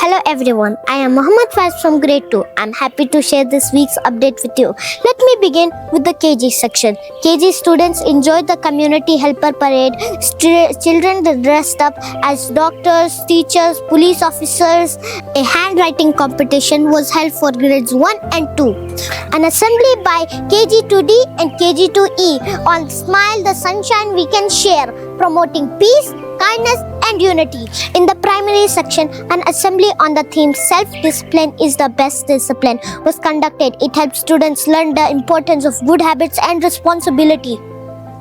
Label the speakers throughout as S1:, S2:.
S1: Hello everyone, I am Muhammad Faaiz from Grade 2. I'm happy to share this week's update with you. Let me begin with the KG section. KG students enjoyed the community helper parade. Children dressed up as doctors, teachers, police officers. A handwriting competition was held for grades 1 and 2. An assembly by KG2D and KG2E on Smile the Sunshine We Can Share, promoting peace, kindness and unity. In the primary section, an assembly on the theme Self-Discipline is the Best Discipline was conducted. It helps students learn the importance of good habits and responsibility.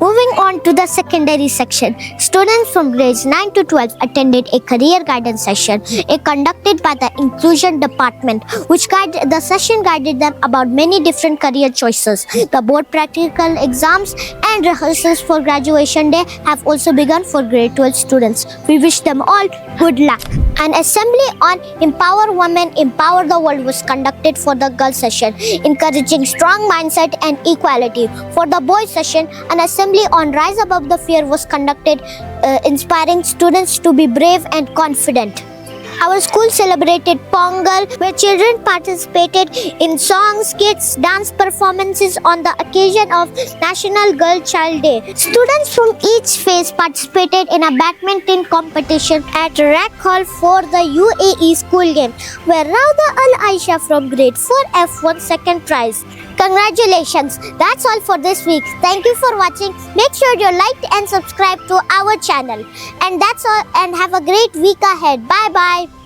S1: Moving on to the secondary section, students from grades 9 to 12 attended a career guidance session conducted by the Inclusion Department, the session guided them about many different career choices. The board practical exams and rehearsals for graduation day have also begun for grade 12 students. We wish them all good luck. An assembly on Empower Women, Empower the World was conducted for the girls session, encouraging strong mindset and equality. For the boys session, an assembly on Rise Above the Fear was conducted, inspiring students to be brave and confident. Our school celebrated Pongal, where children participated in songs, skits, dance performances on the occasion of National Girl Child Day. Students from each phase participated in a badminton competition at TRAC Hall for the UAE school game, where Rauda Al-Aisha from grade 4F won second prize. Congratulations! That's all for this week. Thank you for watching. Make sure you like and subscribe to our channel. And that's all, and have a great week ahead. Bye bye.